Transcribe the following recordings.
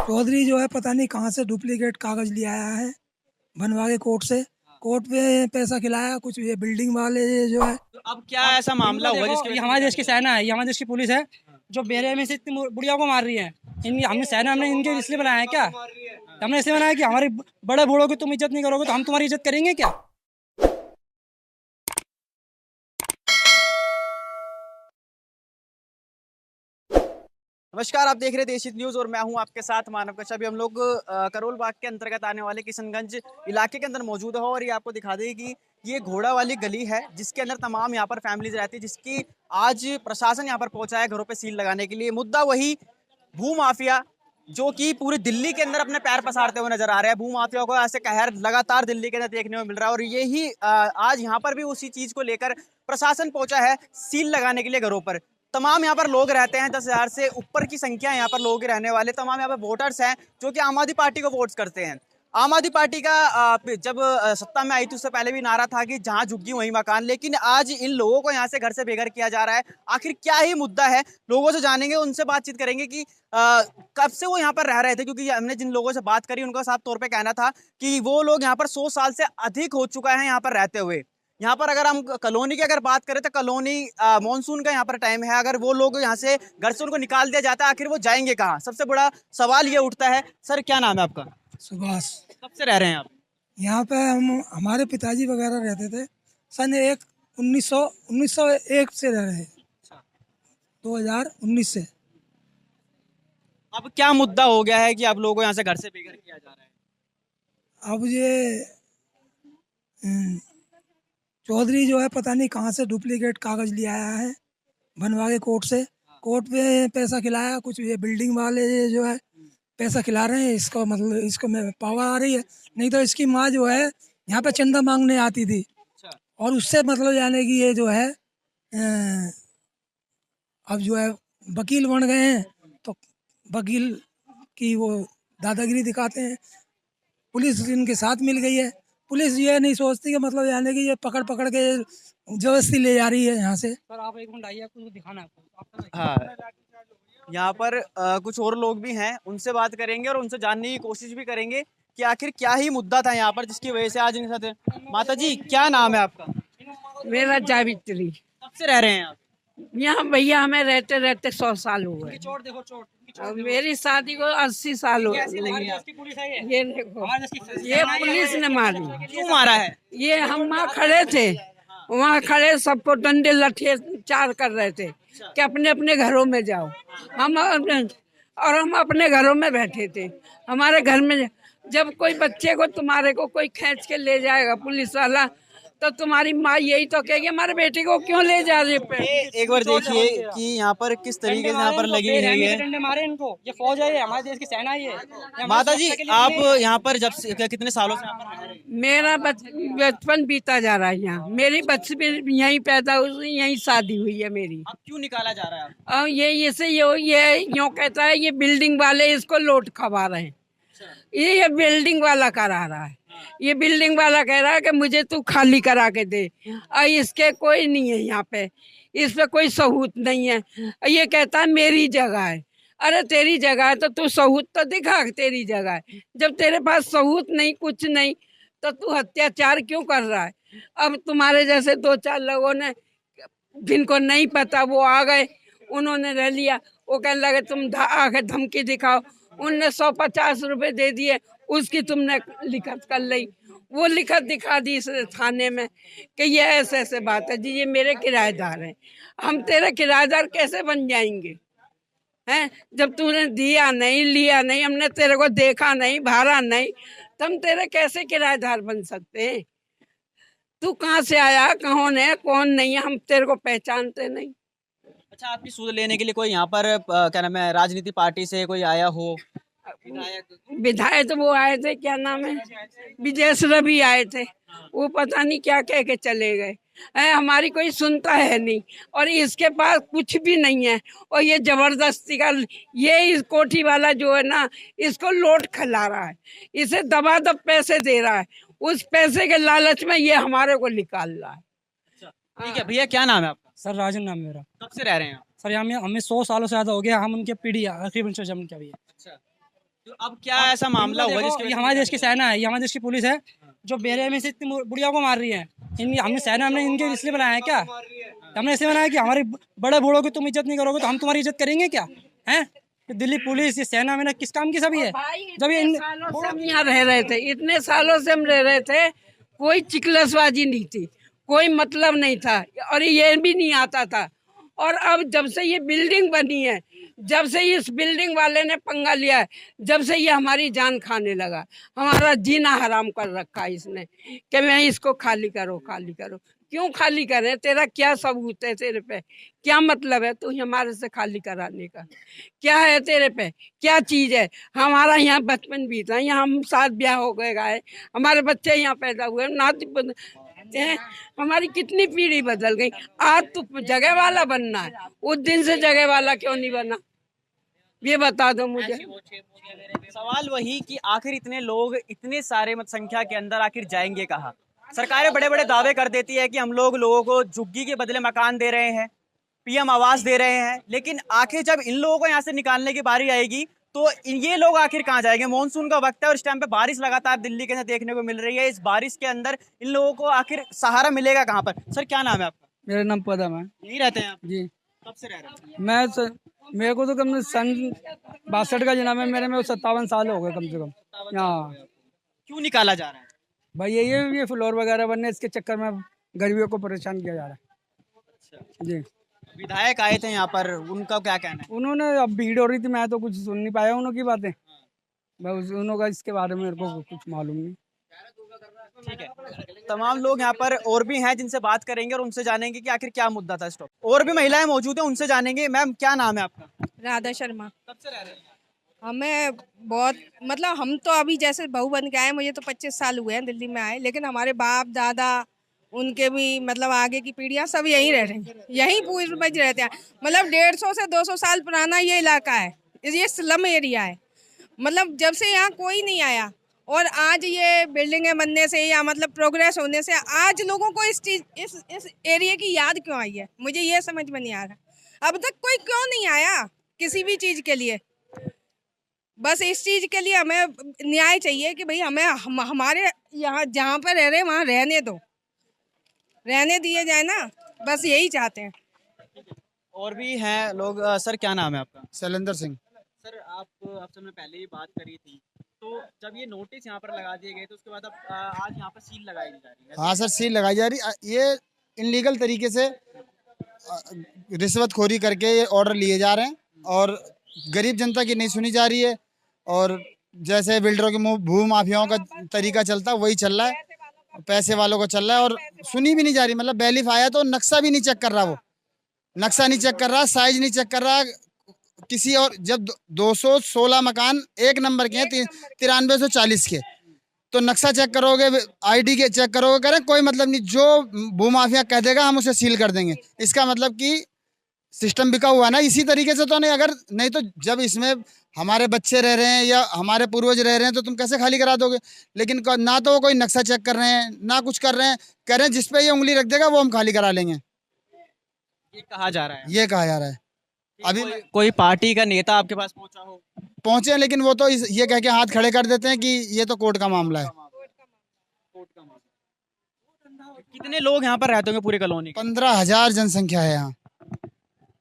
चौधरी जो है पता नहीं कहाँ से डुप्लीकेट कागज ले आया है बनवा के कोर्ट पे पैसा खिलाया कुछ। ये बिल्डिंग वाले जो है, तो अब क्या ऐसा मामला हुआ जिसकी ये हमारे देश की सेना है, ये हमारे देश की पुलिस है जो बेरे में से इतनी बुढ़िया को मार रही है। हमने सेना हमने इनके इसलिए बनाया है क्या? हमने इसलिए बनाया कि हमारे बड़े बूढ़ों की तुम इज्जत नहीं करोगे तो हम तुम्हारी इज्जत करेंगे क्या? नमस्कार, आप देख रहे हैं देशित न्यूज और मैं हूं आपके साथ मानव कश्यप। अभी हम लोग करोल बाग के अंतर्गत आने वाले किशनगंज इलाके के अंदर मौजूद है और ये आपको दिखा दें कि ये घोड़ा वाली गली है जिसके अंदर तमाम यहाँ पर फैमिलीज रहती है, जिसकी आज प्रशासन यहाँ पर पहुंचा है घरों पे सील लगाने के लिए। मुद्दा वही भू माफिया जो कि पूरी दिल्ली के अंदर अपने पैर पसारते हुए नजर आ रहे हैं। भू माफिया को ऐसे कहर लगातार दिल्ली के अंदर देखने को मिल रहा है और यही आज यहाँ पर भी उसी चीज को लेकर प्रशासन पहुंचा है सील लगाने के लिए घरों पर। तमाम यहाँ पर लोग रहते हैं, 10,000 से ऊपर की संख्या यहाँ पर लोग रहने वाले तमाम यहाँ पर वोटर्स हैं जो कि आम आदमी पार्टी को वोट्स करते हैं। आम आदमी पार्टी का जब सत्ता में आई थी उससे पहले भी नारा था कि जहां झुग्गी वहीं मकान, लेकिन आज इन लोगों को यहाँ से घर से बेघर किया जा रहा है। आखिर क्या ही मुद्दा है, लोगों से जानेंगे, उनसे बातचीत करेंगे कि कब से वो यहाँ पर रह रहे थे, क्योंकि हमने जिन लोगों से बात करी उनका साफ तौर पर कहना था कि वो लोग यहाँ पर 100 साल से अधिक हो चुका है यहाँ पर रहते हुए। यहाँ पर अगर हम कॉलोनी की अगर बात करें तो कॉलोनी मॉनसून का यहाँ पर टाइम है, अगर वो लोग यहाँ से घर से उनको निकाल दिया जाता है आखिर वो जाएंगे कहाँ? सबसे बड़ा सवाल ये उठता है। सर क्या नाम है आपका? सुभाष। कब से रह रहे हैं आप यहाँ पे? हमारे पिताजी वगैरह रहते थे सन 1901 से रह रहे हैं, 2019 से। अब क्या मुद्दा हो गया है कि आप लोगों को यहाँ से घर से बेघर किया जा रहा है? अब ये चौधरी जो है पता नहीं कहाँ से डुप्लीकेट कागज ले आया है बनवा के कोर्ट पे पैसा खिलाया कुछ। ये बिल्डिंग वाले जो है पैसा खिला रहे हैं इसको, मतलब इसको में पावर आ रही है। नहीं तो इसकी माँ जो है यहाँ पे चंदा मांगने आती थी और उससे मतलब यानी कि ये जो है अब जो है वकील बन गए हैं तो वकील की वो दादागिरी दिखाते हैं। पुलिस इनके साथ मिल गई है। पुलिस ये नहीं सोचती कि मतलब यानी कि ये पकड़ के जबरदस्ती ले जा रही है यहाँ से। सर आप एक मिनट आइए, आपको दिखाना है आपको। हाँ, यहाँ पर कुछ और लोग भी हैं, उनसे बात करेंगे और उनसे जानने की कोशिश भी करेंगे कि आखिर क्या ही मुद्दा था यहाँ पर जिसकी वजह से आज इनके साथ। माता जी क्या नाम है आपका? मेरा जावित्री। कब से रह रहे हैं आप यहाँ? भैया हमें रहते रहते 100 साल हो गए। चोट देखो, चोट और मेरी शादी को 80 साल हो गए। ये देखो, ये पुलिस ने मारी। क्यों मारा है? ये हम वहाँ खड़े थे, वहाँ खड़े सबको डंडे लठे चार कर रहे थे कि अपने अपने घरों में जाओ। हम अपने घरों में बैठे थे। हमारे घर में जब कोई बच्चे को तुम्हारे को कोई खींच के ले जाएगा पुलिस वाला तो तुम्हारी माँ यही तो कहेगी हमारे बेटे को क्यों ले जा रहे पे। एक बार देखिए कि यहाँ पर किस तरीके से यहाँ पर लगी हुई है। डंडे मारे इनको, ये फौज है, ये हमारे देश की सेना है। ये माता जी आप यहाँ पर जब से कितने सालों से यहाँ पर रह रहे हैं? मेरा बचपन बीता जा रहा है यहाँ। मेरी बच्ची भी यहीं पैदा हुई, यहीं शादी हुई है मेरी। अब क्यों निकाला जा रहा है? और ये यूँ कहता है ये बिल्डिंग वाले इसको लौट खवा रहे हैं। ये बिल्डिंग वाला करा रहा है। ये बिल्डिंग वाला कह रहा है कि मुझे तू खाली करा के दे। और इसके कोई नहीं है यहाँ पे, इस पे कोई सबूत नहीं है। ये कहता है मेरी जगह है। अरे तेरी जगह है तो तू सबूत तो दिखा तेरी जगह है। जब तेरे पास सबूत नहीं, कुछ नहीं, तो तू अत्याचार क्यों कर रहा है? अब तुम्हारे जैसे 2-4 लोगों ने जिनको नहीं पता वो आ गए, उन्होंने रह लिया। वो कहने लगे तुम आके धमकी दिखाओ। उनने 150 रुपए दे दिए, उसकी तुमने लिखत कर ली। वो लिखत दिखा दी इस थाने में कि ये ऐसे ऐसे बात है। जी ये मेरे किराएदार हैं, हम तेरे किराएदार कैसे बन जाएंगे हैं? जब तूने दिया नहीं, लिया नहीं, हमने तेरे को देखा नहीं, भाड़ा नहीं, तो हम तेरे कैसे किराएदार बन सकते हैं? तू कहाँ से आया, कौन है कौन नहीं है, हम तेरे को पहचानते नहीं। अच्छा, आपकी सूद लेने के लिए कोई यहाँ पर क्या नाम है राजनीति पार्टी से कोई आया हो? विधायक तो वो आए थे, क्या नाम है, विजेश रवि आए थे, वो पता नहीं क्या कह के चले गए। हमारी कोई सुनता है नहीं, और इसके पास कुछ भी नहीं है, और ये जबरदस्ती का, ये इस कोठी वाला जो है ना, इसको लोट खिला रहा है, इसे दबा दब पैसे दे रहा है, उस पैसे के लालच में ये हमारे को निकाल रहा है। ठीक है भैया, क्या नाम है आपका? सर राजन नाम है मेरा। कब से रह रहे हैं आप? सर यहाँ में हमें 100 सालों से ज़्यादा हो गया, हम उनके पीढ़ी आखिरी वंश जमीन का भी है। अच्छा, तो अब क्या ऐसा मामला हुआ जिसके ये हमारे देश की सेना है, ये हमारे देश की पुलिस है, जो बेरहमी से इतनी बुढ़िया को मार रही है। हमने सेना हमने इनके इसलिए बनाया है क्या? हमने इसलिए बनाया कि हमारे बड़े बूढ़ों की तुम इज्जत नहीं करोगे तो हम तुम्हारी इज्जत करेंगे क्या? हैं? दिल्ली पुलिस, ये सेना में किस काम की सभी है? जब ये सालों से हम यहाँ रह रहे थे, इतने सालों से हम रह रहे थे, कोई चिकलसबाजी नहीं थी, कोई मतलब नहीं था, और ये भी नहीं आता था। और अब जब से ये बिल्डिंग बनी है, जब से इस बिल्डिंग वाले ने पंगा लिया है, जब से ये हमारी जान खाने लगा, हमारा जीना हराम कर रखा है इसने, कि मैं इसको खाली करो, खाली करो। क्यों खाली करें? तेरा क्या सबूत है? तेरे पे क्या मतलब है तू हमारे से खाली कराने का? क्या है तेरे पे? क्या चीज है? हमारा यहाँ बचपन बीता, यहाँ हम साथ ब्याह हो गए गाए, हमारे बच्चे यहाँ पैदा हुए, नाती हैं, हमारी कितनी पीढ़ी बदल गई। आज तू जगह वाला बनना है, उस दिन से जगह वाला क्यों नहीं बना? ये बता दो मुझे। सवाल वही कि आखिर इतने लोग इतने सारे मत संख्या के अंदर आखिर जाएंगे कहाँ? सरकारें बड़े बड़े दावे कर देती है कि हम लोगों को झुग्गी के बदले मकान दे रहे हैं, पीएम आवास दे रहे हैं, लेकिन आखिर जब इन लोगों को यहाँ से निकालने की बारी आएगी तो ये लोग आखिर कहाँ जाएंगे? मॉनसून का वक्त है और इस टाइम पे बारिश लगातार दिल्ली के अंदर देखने को मिल रही है। इस बारिश के अंदर इन लोगों को आखिर सहारा मिलेगा कहाँ पर? सर क्या नाम है आपका? मेरा नाम पदम है। यहीं रहते हैं आप? जी। कब से रह रहे हैं? मेरे को तो कम सन 62 का जन्म है, मेरे में 57 साल हो गए कम से कम। हाँ। क्यों निकाला जा रहा है? भाई ये फ्लोर वगैरह बनने, इसके चक्कर में गरीबियों को परेशान किया जा रहा है। जी। विधायक आए थे यहाँ पर, उनका क्या कहना है? उन्होंने, अब भीड़ हो रही थी, मैं तो कुछ सुन नहीं पाया उनकी बातें, बस उन्होंने इसके बारे में मेरे को कुछ मालूम नहीं। ठीक है, तमाम लोग यहाँ पर और भी हैं जिनसे बात करेंगे और उनसे जानेंगे कि आखिर क्या मुद्दा था स्टॉप। और भी महिलाएं मौजूद हैं, उनसे जानेंगे। मैम क्या नाम है आपका? राधा शर्मा। कब से रह रहे हैं? हमें बहुत, मतलब हम तो अभी जैसे बहू बन के आए, मुझे तो 25 साल हुए हैं दिल्ली में आए, लेकिन हमारे बाप दादा, उनके भी मतलब आगे की पीढ़ियां सब यहीं रह रही हैं, यहीं पूर्वज रहते हैं। मतलब 150 से 200 साल पुराना ये इलाका है, ये स्लम एरिया है। मतलब जब से यहाँ कोई नहीं आया, और आज ये बिल्डिंगें बनने से या मतलब प्रोग्रेस होने से आज लोगों को इस एरिया की याद क्यों आई है, मुझे ये समझ में नहीं आ रहा। अब तक कोई क्यों नहीं आया किसी भी चीज़ के लिए? बस इस चीज़ के लिए हमें न्याय चाहिए कि भाई हमें हमारे यहाँ जहाँ पर रह रहे हैं वहाँ रहने दो, रहने दिए जाए ना, बस यही चाहते हैं। और भी हैं लोग। सर क्या नाम है आपका? शैलेंद्र सिंह। सर आपसे हमने पहले ही बात करी थी, तो जब ये नोटिस यहाँ पर लगा दिए गए तो उसके बाद अब आज यहाँ पर सील लगाई जा रही है। हाँ सर, सील लगाई जा रही। ये इनलीगल तरीके से रिश्वतखोरी करके ये ऑर्डर लिए जा रहे हैं और गरीब जनता की नहीं सुनी जा रही है, और जैसे बिल्डरों के भू माफियाओं का तरीका चलता वही चल रहा है, पैसे वालों को चल रहा है, और सुनी भी नहीं जा रही। मतलब बैलिफ आया तो नक्शा भी नहीं चेक कर रहा, वो नक्शा नहीं चेक कर रहा, साइज नहीं चेक कर रहा किसी। और जब 216 मकान एक नंबर के हैं, 9340 के, तो नक्शा चेक करोगे, आईडी के चेक करोगे, करें कोई मतलब नहीं। जो भूमाफिया कह देगा हम उसे सील कर देंगे, इसका मतलब कि सिस्टम बिका हुआ ना। इसी तरीके से तो नहीं, अगर नहीं तो जब इसमें हमारे बच्चे रह रहे हैं या हमारे पूर्वज रह रहे हैं तो तुम कैसे खाली करा दोगे? लेकिन ना तो वो कोई नक्शा चेक कर रहे हैं, ना कुछ कर रहे हैं, कह रहे हैं जिस पे ये उंगली रख देगा वो हम खाली करा लेंगे, ये कहा जा रहा है। ये कहा जा रहा है। अभी कोई पार्टी का नेता आपके पास पहुंचा हो? पहुंचे हैं, लेकिन वो तो ये कह के हाथ खड़े कर देते हैं कि ये तो कोर्ट का मामला है। कितने लोग यहाँ पर रहते होंगे पूरी कॉलोनी? 15,000 जनसंख्या है यहाँ।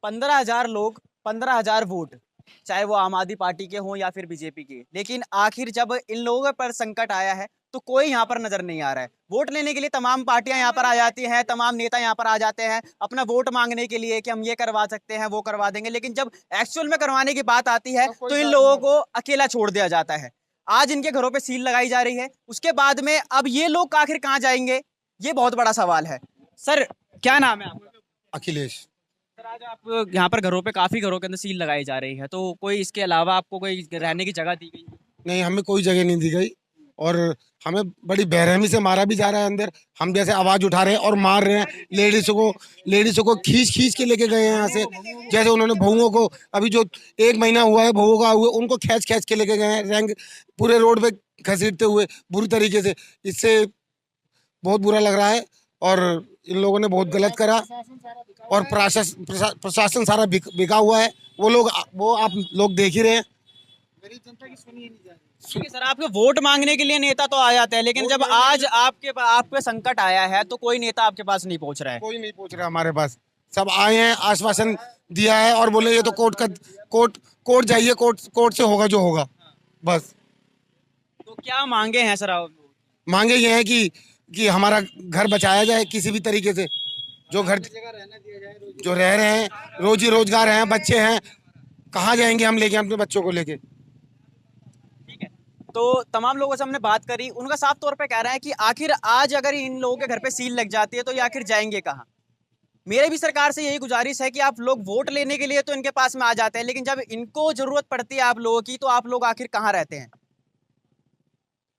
15,000 लोग, 15,000 वोट, चाहे वो आम आदमी पार्टी के हों या फिर बीजेपी के। लेकिन आखिर जब इन लोगों पर संकट आया है तो कोई यहाँ पर नजर नहीं आ रहा है। वोट लेने के लिए तमाम पार्टियां यहाँ पर आ जाती हैं, तमाम नेता यहाँ पर आ जाते हैं अपना वोट मांगने के लिए कि हम ये करवा सकते हैं, वो करवा देंगे। लेकिन जब एक्चुअल में करवाने की बात आती है तो इन लोगों को अकेला छोड़ दिया जाता है। आज इनके घरों पे सील लगाई जा रही है, उसके बाद में अब ये लोग आखिर कहाँ जाएंगे, ये बहुत बड़ा सवाल है। सर क्या नाम है आपका? अखिलेश। कब सर आज आप यहाँ पर घरों पे काफी घरों के अंदर सील लगाई जा रही है, तो कोई इसके अलावा आपको कोई रहने की जगह दी गई? नहीं, हमें कोई जगह नहीं दी गई और हमें बड़ी बेरहमी से मारा भी जा रहा है अंदर। हम जैसे आवाज उठा रहे हैं और मार रहे हैं, लेडीजों को खींच के लेके गए हैं यहाँ से। जैसे उन्होंने बहुओं को, अभी जो 1 महीना हुआ है बहुओं का हुआ, उनको खींच के लेके गए हैं, रैंक पूरे रोड पे घसीटते हुए बुरी तरीके से। इससे बहुत बुरा लग रहा है और इन लोगों ने बहुत गलत करा और प्रशासन सारा बिका हुआ है। वो आप लोग देख ही रहे हैं। ठीक है सर, आपके वोट मांगने के लिए नेता तो आ जाते हैं, लेकिन जब आज आप पे संकट आया है तो कोई नेता आपके पास नहीं पहुंच रहा है। कोई नहीं पहुंच रहा हमारे पास। सब आए हैं, आश्वासन दिया है और बोले ये तो कोर्ट जाइए, कोर्ट से होगा जो होगा, बस। तो क्या मांगे हैं सर आप? मांगे ये है कि हमारा घर बचाया जाए किसी भी तरीके से। जो रह रहे हैं, रोजी रोजगार हैं, बच्चे हैं, कहाँ जाएंगे हम लेके अपने बच्चों को लेके? तो तमाम लोगों से हमने बात करी, उनका साफ तौर पे कह रहा है कि आखिर आज अगर इन लोगों के घर पे सील लग जाती है तो ये आखिर जाएंगे कहाँ। मेरे भी सरकार से यही गुजारिश है कि आप लोग वोट लेने के लिए तो इनके पास में आ जाते हैं, लेकिन जब इनको जरूरत पड़ती है आप लोगों की तो आप लोग आखिर कहाँ रहते हैं।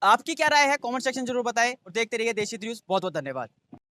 आपकी क्या राय है कमेंट सेक्शन जरूर बताएं और देखते रहिए देशी न्यूज़। बहुत बहुत धन्यवाद।